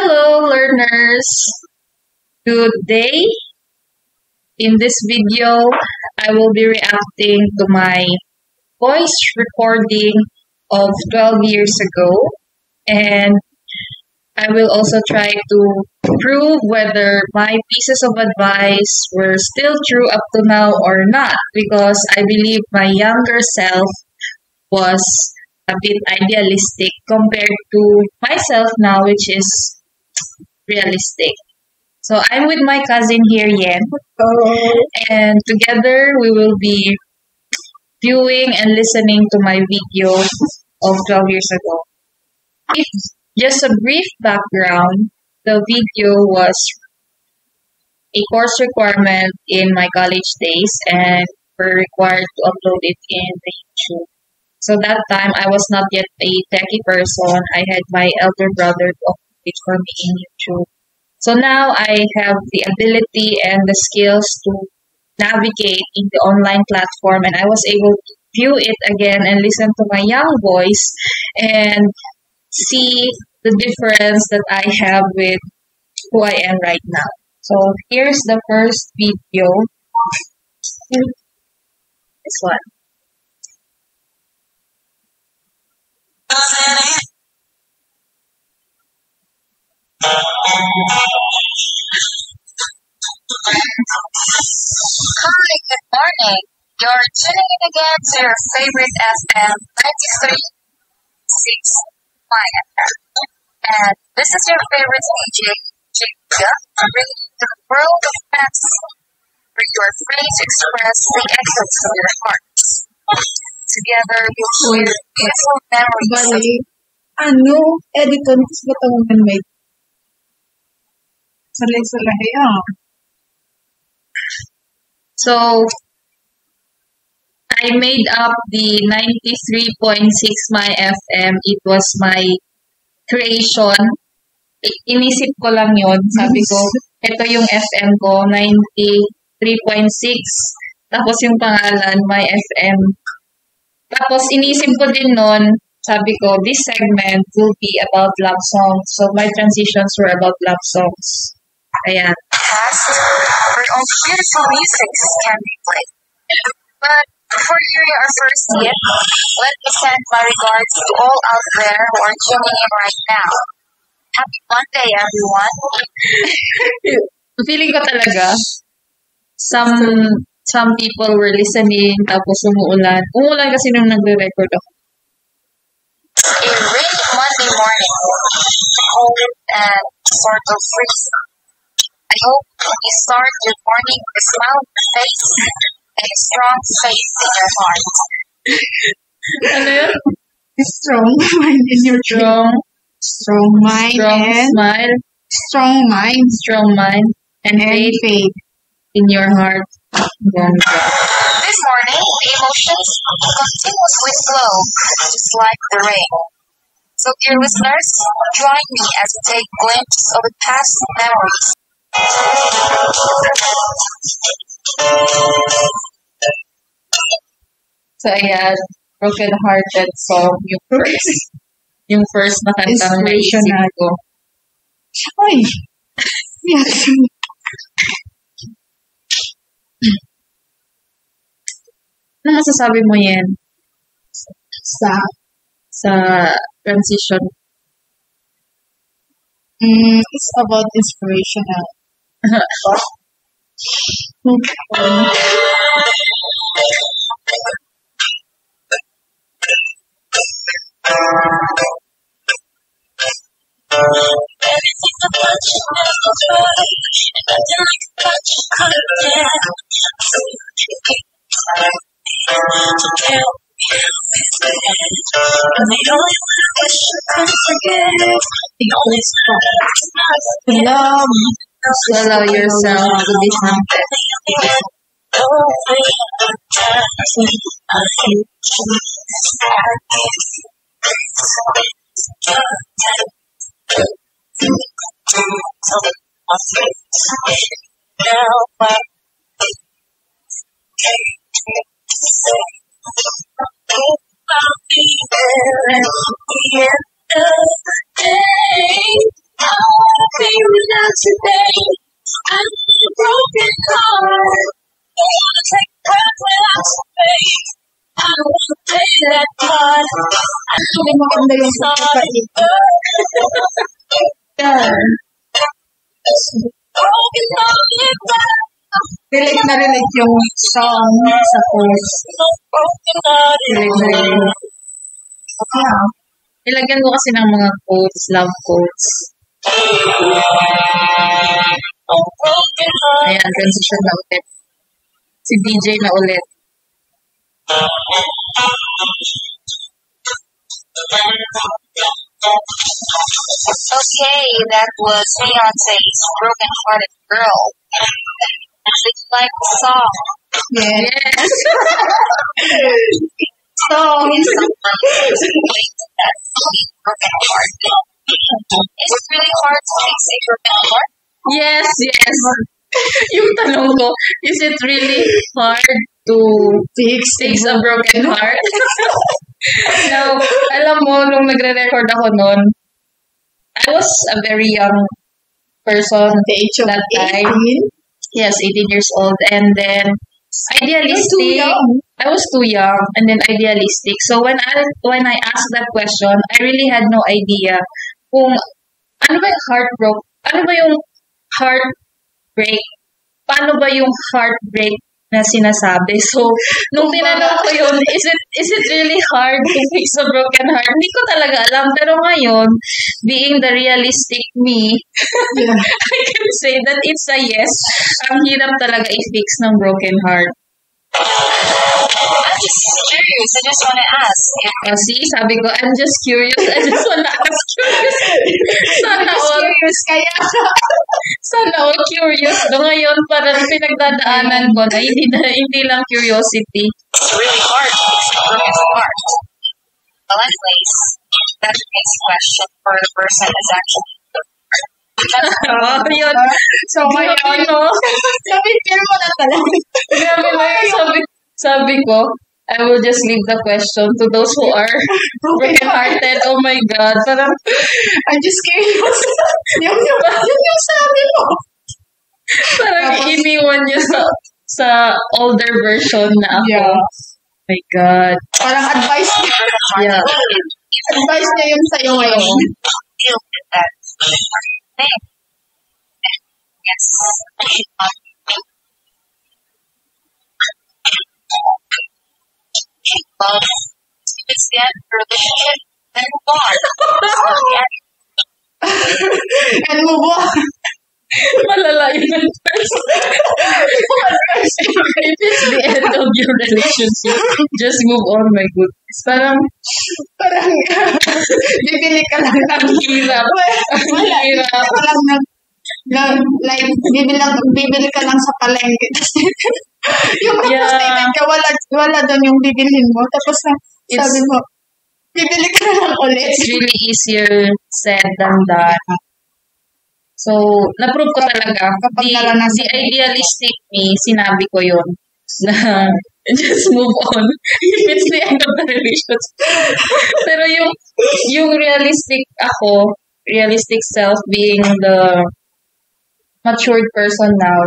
Hello, learners. Good day. In this video, I will be reacting to my voice recording of 12 years ago, and I will also try to prove whether my pieces of advice were still true up to now or not, because I believe my younger self was a bit idealistic compared to myself now, which is realistic. So I'm with my cousin here, Yen, and together we will be viewing and listening to my video of 12 years ago. If just a brief background, the video was a course requirement in my college days, and we're required to upload it in the YouTube. So that time I was not yet a techie person. I had my elder brother to upload it for me in YouTube. So now I have the ability and the skills to navigate in the online platform, and I was able to view it again and listen to my young voice and see the difference that I have with who I am right now. So here's the first video. This one. Hi, good morning. You're tuning in again to your favorite FM 93.6 FM. And this is your favorite DJ, Jacob, bringing you the world of fantasy, where you are free to express the echoes of your hearts. Together, you'll share beautiful memories. Bali, editor ko sa tanungan may salay-salay So I made up the 93.6 my FM. It was my creation. Inisip ko lang yun. Sabi ko, ito yung FM ko, 93.6. Tapos yung pangalan, my FM. Tapos inisip ko din nun, sabi ko, this segment will be about love songs. So my transitions were about love songs. Ayan. Where all beautiful music can be played. But before hearing our first hit, let me send my regards to all out there who are tuning in right now. Happy Monday, everyone. Feeling ko talaga, some people were listening, tapos umuulan. Umuulan kasi nung nagre-record ako. A rainy Monday morning, cold and sort of freezing. I hope you start your morning with a smile on your face and a strong faith in your heart. Ano yun? strong mind in your strong mind Strong and smile, strong mind, and faith in your heart. Ganda. This morning, the emotions continuously flow, just like the rain. So, dear listeners, join me as we take a glimpse of the past memories. So, ayan, broken-hearted song, yung first na kantang naisip ko. Ay! Yes. Ano masasabi mo yan Sa transition? it's about inspirational. Allow yourself to be haunted. be without today. I'm a broken heart. I wanna take breath without space. I don't wanna pay that part. Hindi maganda yung pagkakaiba. Broken heart. Relate na relate yung song sa chorus. Broken heart. Relate na relate. Okay, Ilagyan ko kasi ng mga quotes, love quotes. Broken heart. Ayan, transition na ulit. Si DJ na ulit. Okay, that was Beyonce's Broken Hearted Girl. Did you like the song? Yes. So, it's that's broken heart. Is it really hard to fix a broken heart? Yes, yes. Yung tanong ko, is it really hard to fix a broken heart? Now, alam mo, nung nagre-record ako noon, I was a very young person The age of that time. 18. Yes, 18 years old. And then, idealistic. Too young. I was too young and then idealistic. So when I asked that question, I really had no idea kung ano ba yung heartbreak, ano ba yung heartbreak, paano ba yung heartbreak na sinasabi. So, nung tinanong ko yun, is it really hard to fix a broken heart? Hindi ko talaga alam. Pero ngayon, being the realistic me, Yeah. I can say that it's a yes. Ang hirap talaga i-fix ng broken heart. I'm just curious. I just want to ask. See, sabi ko, I'm just curious. I just wanna ask curious. Sana all, Serious kaya. sana all curious. Do ngayon, parang pinagdadaanan ko na hindi lang curiosity. It's really hard to fix a broken heart. Well, anyways, that's the next question for the person is actually Oh, yun. So, ngayon, Grabe, no? sabihin mo na talaga. Grabe na yun. Sabi ko, I will just leave the question to those who are broken-hearted. Oh my God. Parang, I'm just curious. yung sabi mo. parang iniwan niya sa older version na ako. Yeah. Oh my God. Parang advice niya. Yeah. Advice niya yun sa'yo ngayon. deal with that thing. Yes. Love is the end of the relationship, then move on. And move on. Malala yun ang first. If it's the end of your relationship, just move on, my goodness. Parang, Bibili ka lang ng ang hirap. Ang hirap. like, bibili ka lang sa palengke. Yung tapos Yeah. statement ka, wala doon yung bibilhin mo. Tapos sabi mo, bibili ka na lang ulit. It's really easier said than done. So, na-prove ko talaga. Kapag naranasan The idealistic me, sinabi ko yun. Na, just move on. If it's the end of the relationship. Pero yung realistic ako, realistic self being the matured person now,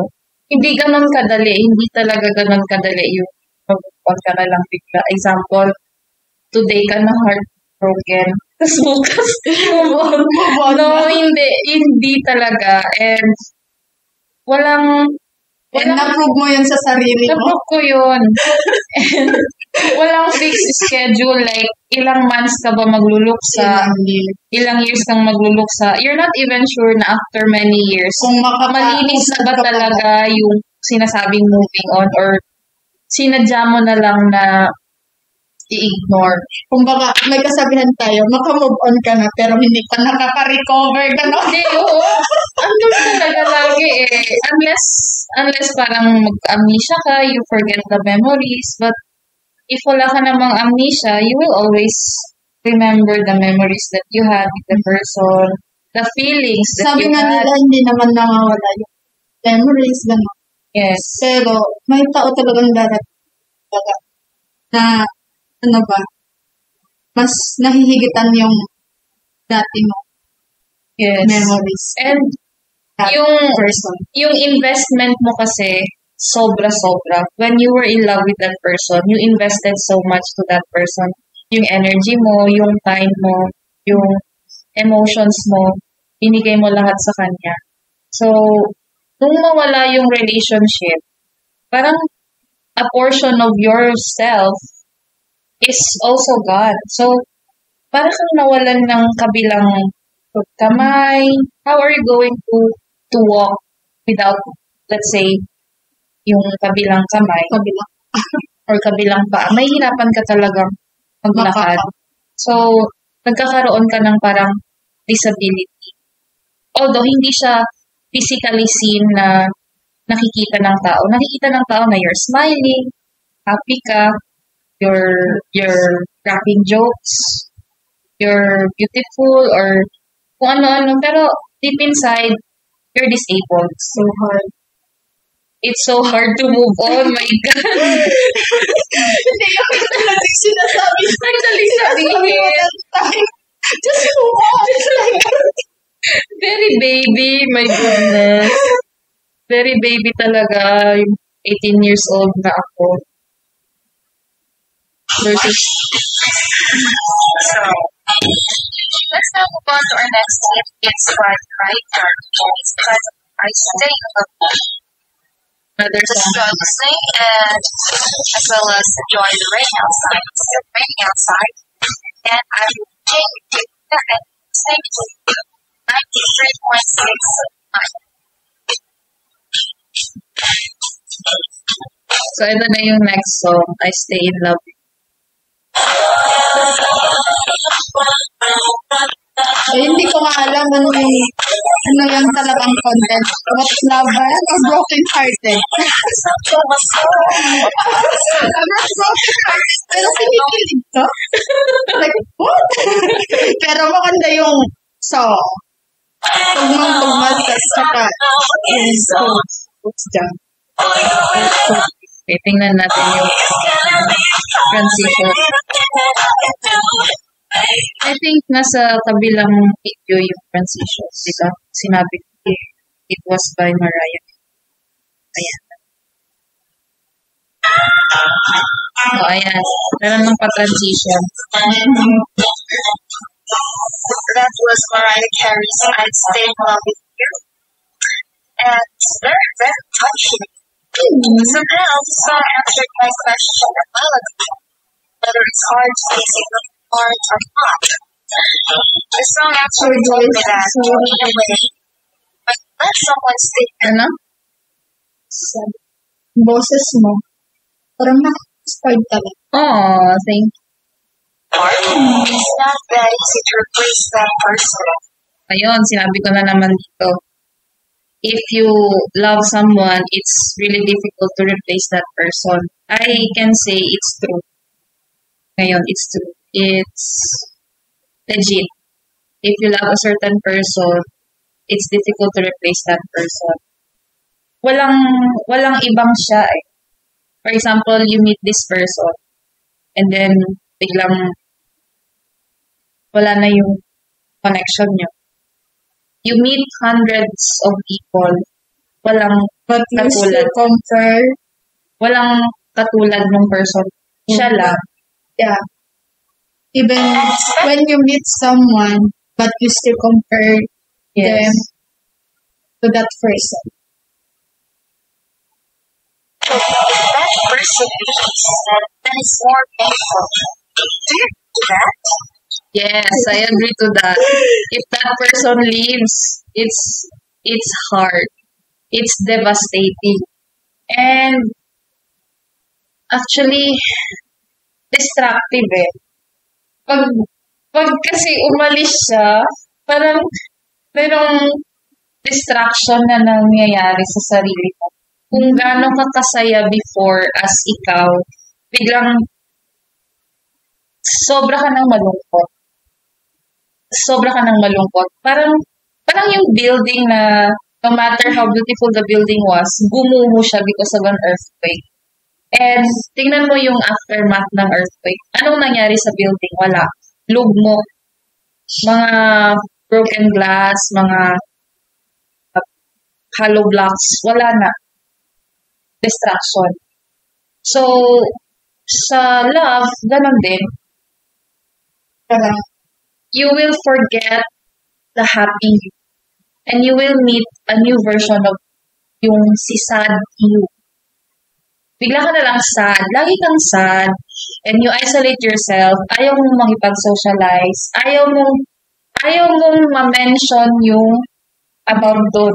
hindi ganon kadali. Hindi talaga ganon kadali yung mag-on ka na lang bigla. Example, today ka na heartbroken. Tapos bukas, move on. No, hindi talaga. And And na-prove mo yun sa sarili mo. na-prove ko yun. And walang fixed schedule. Like, ilang months ka ba magluluksa? Ilang years kang magluluksa? You're not even sure na after many years, Kung malinis na ba talaga yung sinasabing moving on or sinadya mo na lang na i-ignore. Kung baka may kasabihan tayo, maka-move on ka na pero hindi pa nakaka-recover ka na. Hindi, oo. Andun talaga lagi eh. Unless parang mag-amnesia ka, you forget the memories. But if wala ka namang amnesia, you will always remember the memories that you had with the person, the feelings that Sabi you nga had. nila, hindi naman nawawala yung memories, gano'n. Yes. Pero, may tao talagang darating na, ano ba, mas nahihigitan yung dati mo. Yes. memories. And That yung person. yung investment mo kasi sobra-sobra. When you were in love with that person, you invested so much to that person. Yung energy mo, yung time mo, yung emotions mo, binigay mo lahat sa kanya. So, nung mawala yung relationship, parang a portion of yourself is also gone. So, parang kang nawalan ng kabilang kamay. How are you going to walk without, let's say, yung kabilang kamay Kabila. or kabilang paa? May hirapan ka talagang maglakad. So, nagkakaroon ka ng parang disability. Although, hindi siya physically seen na nakikita ng tao. Nakikita ng tao na you're smiling, happy ka, you're cracking jokes, you're beautiful, or kung ano-ano. Pero, deep inside, you're disabled. So hard. It's so hard to move on. My God. Hindi yung talagang sinasabi. Actually, sabihin. Just move on. Very baby. My goodness. Very baby talaga. 18 years old na ako. Versus, So, let's now move on to our next tip. It's like right dark voice because I stay up another to song. sing and as well as enjoy the rain outside. It's still raining outside, and I'm taking and sing to 93.6. So, ito na yung next song. I Stay in Love. Hindi ko nga alam ano yung talagang content. What's love ba yan? Or broken hearted? Broken hearted. Pero kinikilig to. Like, what? Pero maganda yung song. Tugmang-tugma sa saka yung what's done. Okay, tingnan natin yung transition. I think nasa kabilang video yung transition. Diba? Sinabi ko, it was by Mariah. Ayan. So, ayan. Meron ng pa-transition. That was Mariah Carey's I'd Stay in Love with You. And it's very, very touching. Somehow, the song answered my question a while ago, whether it's hard to say signal hard or not. The song actually told me that, in a way, but let someone stay Ano? Boses mo. Parang nakaka-inspired talaga. Oh, thank you. It's not that easy to replace that person. Ayun, sinabi ko na naman dito. If you love someone, it's really difficult to replace that person. I can say it's true. Ngayon, it's true. It's legit. If you love a certain person, it's difficult to replace that person. Walang ibang siya eh. For example, you meet this person, and then biglang wala na yung connection nyo. You meet hundreds of people. Walang But you katulad. still compare. Walang katulad ng person. Siya lang. Yeah. Even when you meet someone, but you still compare them Yes. to that person. If that person leaves, then it's more painful. Do you do that? Yes, I agree to that. If that person leaves, it's hard. It's devastating. And actually, destructive eh. Pag kasi umalis siya, parang merong distraction na nangyayari sa sarili mo. Kung gaano ka kasaya before as ikaw, biglang sobra ka ng malungkot. Sobra ka ng malungkot. Parang yung building na no matter how beautiful the building was, gumuho siya because of an earthquake. And tingnan mo yung aftermath ng earthquake. Anong nangyari sa building? Wala. Lugmok. Mga broken glass, mga hollow blocks, wala na. Distraction. So, sa love, ganun din. Parang, You will forget the happy you. And you will meet a new version of yung si sad you. Bigla ka na lang sad. Lagi kang sad. And you isolate yourself. Ayaw mong makipag-socialize. Ayaw mong ma-mention yung about doon.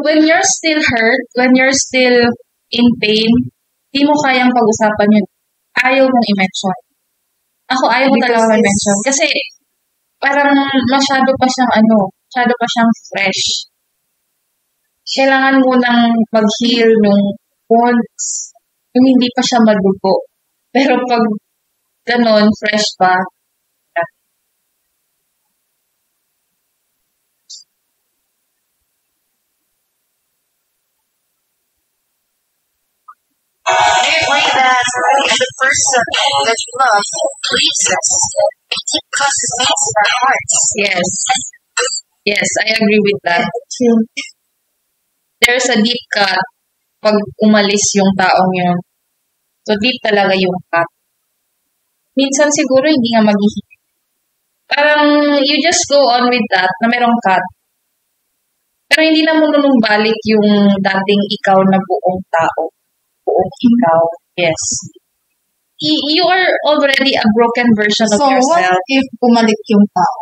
When you're still hurt, when you're still in pain, di mo kayang pag-usapan yun. Ayaw mong i-mention. Ako, ayaw ko talaga ma-mention. Kasi, parang masyado pa siyang fresh. Kailangan mo nang mag-heal nung wounds, yung hindi pa siya madugo. Pero pag ganon, fresh pa, Apparently that the person that you love leaves us. It deep causes pains in our hearts. yes. Yes, I agree with that. There's a deep cut pag umalis yung taong yun. So, deep talaga yung cut. Minsan siguro hindi nga maghihigit. Parang you just go on with that na merong cut. Pero hindi na mo balik yung dating ikaw na buong tao. Buong ikaw. Yes. You are already a broken version of so, what yourself. if bumalik yung tao?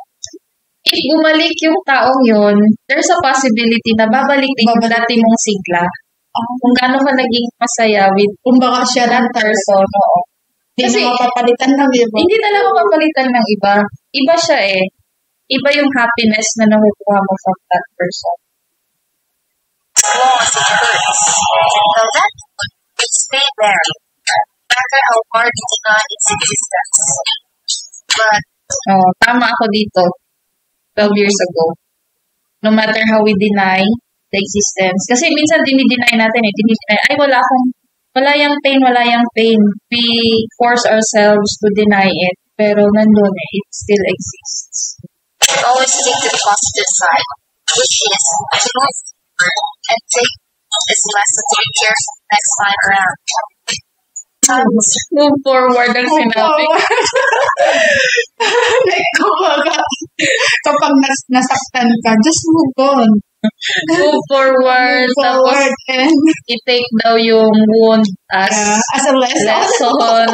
If bumalik yung taong yun, there's a possibility na babalik din yung dati mong sigla. Kung gaano ka naging masaya with Kumbaga siya that lang person, oo. Hindi Kasi, na mapapalitan ng iba. hindi talaga mapapalitan ng iba. Iba siya eh. Iba yung happiness na nakukuha mo from that person. As long as it hurts. Now that it stay there, no matter how hard you deny its existence. But Oh, tama ako dito. 12 years ago. No matter how we deny the existence. Kasi minsan dinideny natin eh. Ay, wala yung pain. We force ourselves to deny it. Pero nandun eh. It still exists. always take the positive side, which is to move forward and take this lesson to be careful next time around. Move forward ang sinabi. Like, kumbaga, kapag nasaktan ka, just move on. Move forward. Move forward Tapos, and i-take daw yung wound as as a lesson. lesson.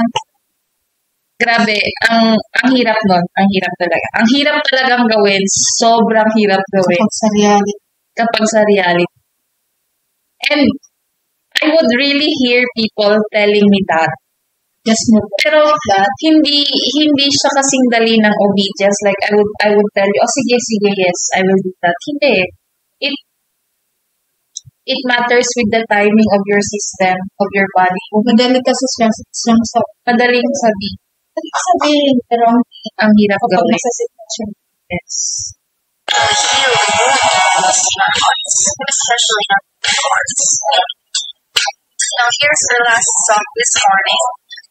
Grabe, ang hirap nun. Ang hirap talaga. Ang hirap talagang gawin. Sobrang hirap gawin Kapag sa reality. kapag sa reality. And I would really hear people telling me that. Just move on. Pero hindi siya kasing dali ng obedience. Like I would tell you, oh sige, yes, I will do that. Hindi. It matters with the timing of your system, of your body. Madali kasi siyang sa Madaling sabihin, pero ang hirap kapag gawin. nasa sitwasyon, Yes. Heal the wound in our hearts, especially our hearts. Now here's our last song this morning.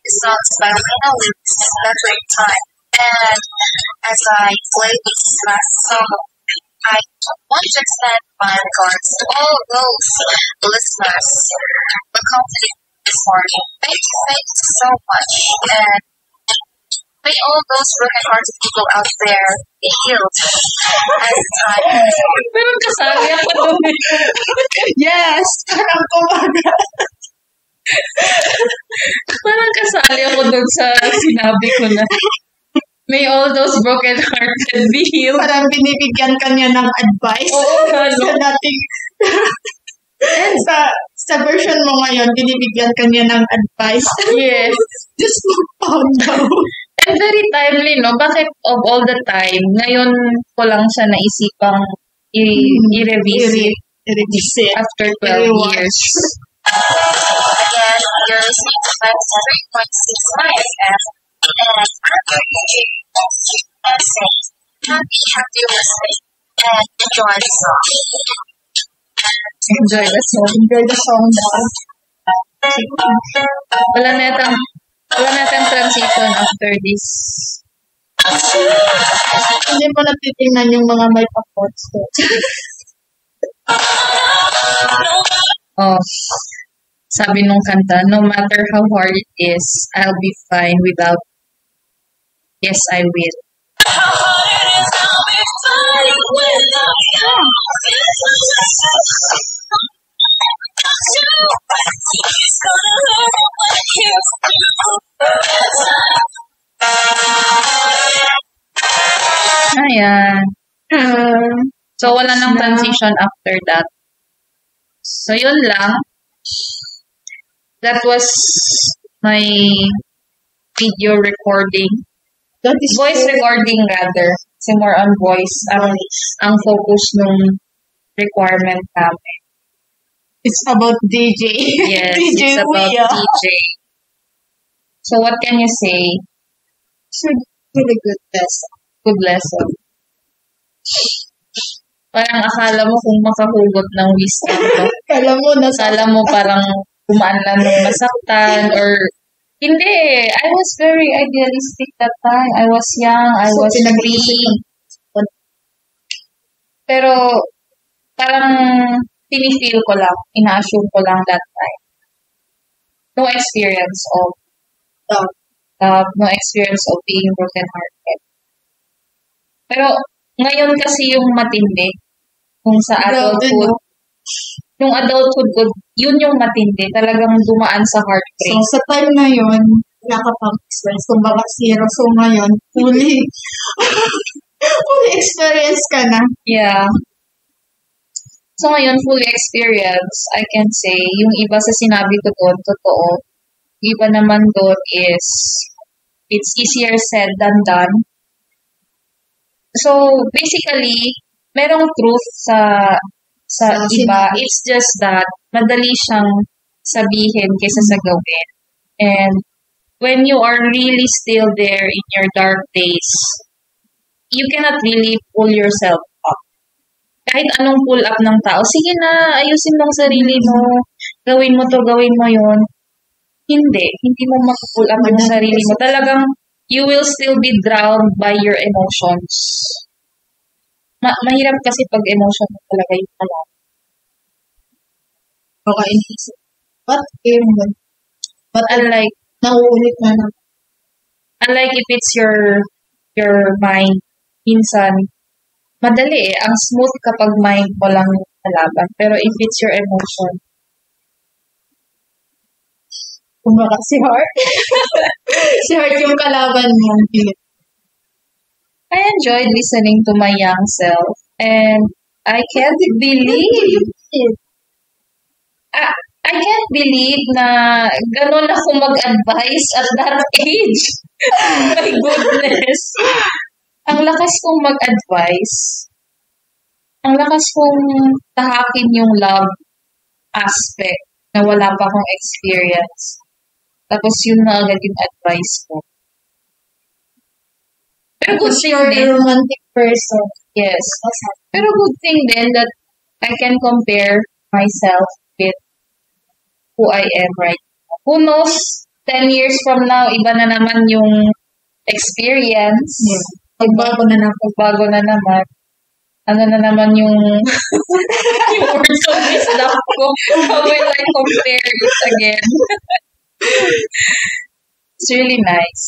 This song is by Lena Lewis, Better Time. And as I play this last song, I want to extend my regards to all those listeners who accompanied this morning. Thank you so much. And may all those broken-hearted people out there be healed as time. Pero kasali ako doon. yes! Parang kumbaga. Parang kasali ako doon sa sinabi ko na may all those broken-hearted be healed. Parang binibigyan ka niya ng advice. Oo, ano? Sa dating... sa version mo ngayon, binibigyan ka niya ng advice. Yes. Just move on daw. And very timely, no? Bakit of all the time, ngayon ko lang siya naisipang i-revisit I-revisit. after 12 I-rewatch. years. Again, you're listening to 93.6 FM. And I'm your DJ, and say, happy listening, and enjoy the song. Enjoy the song. Enjoy the song daw. Wala natin transition after this Hindi mo natitingnan yung mga may pa-quotes ko. Oh, sabi nung kanta, no matter how hard it is, I'll be fine without. Yes, I will. Ayan. So, wala nang transition after that. So, yun lang. That was my video recording. That is Voice true. recording rather. Kasi more on voice ang focus nung requirement namin. It's about DJ. Yes, DJ it's about Kuya. DJ. So, what can you say? It's a really good test. Good lesson. Parang akala mo kung makahugot ng wisdom to. Kala mo, Akala mo parang kumaan lang nung nasaktan or hindi. I was very idealistic that time. I was young. I was free. Pero parang pinifeel ko lang. Ina-assume ko lang that time. No experience of no experience of being broken-hearted. Pero ngayon kasi yung matindi, kung sa adulthood, yung adulthood ko, yun yung matindi. Talagang dumaan sa So, heartbreak. sa time na yun, wala ka pang experience. Kung baka zero. So, ngayon, fully experience ka na. Yeah. So ngayon, full experience, I can say, yung iba sa sinabi ko doon, totoo. Yung iba naman doon is, it's easier said than done. So, basically, merong truth sa Sa iba. sinabi. It's just that, madali siyang sabihin kaysa sa gawin. And, when you are really still there in your dark days, you cannot really pull yourself up. Kahit anong pull up ng tao, sige na, ayusin mo ang sarili mo, gawin mo to, gawin mo yun. Hindi mo makapull up yung sarili mo. Talagang, you will still be drowned by your emotions. Mahirap kasi pag emotion mo talaga yung alam. Baka inisip. But Unlike, nauulit na naman. unlike if it's your mind, minsan, madali eh. Ang smooth kapag mind mo lang yung kalaban. Pero if it's your emotion, Kung baka si Heart. Si Heart yung kalaban mo. I enjoyed listening to my young self. And I can't believe I can't believe na ganun ako mag-advise at that age. My goodness. Ang lakas kong mag-advise. Ang lakas kong tahakin yung love aspect na wala pa akong experience. Tapos yun na agad yung advice ko. Pero good Because thing you're din. a romantic person. Yes. Pero good thing din that I can compare myself with who I am right now. Who knows, 10 years from now, iba na naman yung experience. Yeah. Pagbago na naman. Pagbago na naman. Ano na naman yung yung words of wisdom ko. How will I compare it again? It's really nice.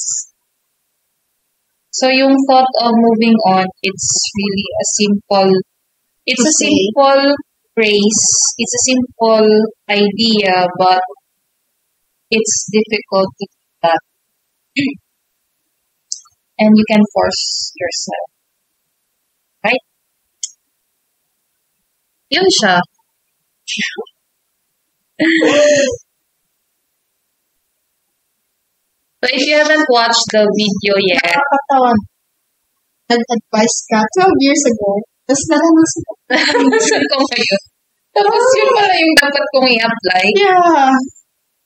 So yung thought of moving on, it's really a simple phrase, it's a simple idea, but it's difficult to do that. And you can force yourself. Right? Yun siya. So if you haven't watched the video yet, Nakakatawan. Nag-advise ka 12 years ago. Tapos naranasan ko. saan ko ngayon? Tapos yun pala yung dapat kong i-apply. Yeah.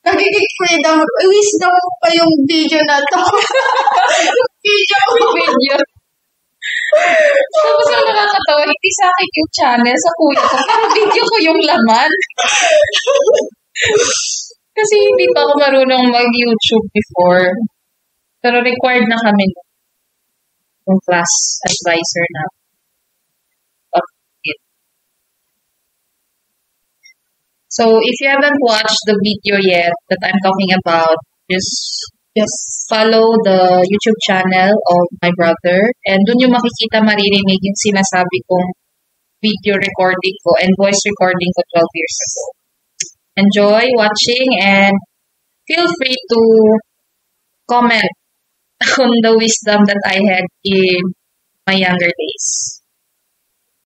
Nagiging freedom. Wisdom pa yung video na to. Video ko. Video. Tapos ang nakakatawa, hindi sa akin yung channel, sa kuya ko. Pero video ko yung laman. Kasi hindi pa ako marunong mag-YouTube before. Pero required na kami. kung class advisor na of it. So, if you haven't watched the video yet that I'm talking about, just follow the YouTube channel of my brother. And dun yung makikita, maririnig yung sinasabi kong video recording ko and voice recording ko 12 years ago. Enjoy watching and feel free to comment on the wisdom that I had in my younger days.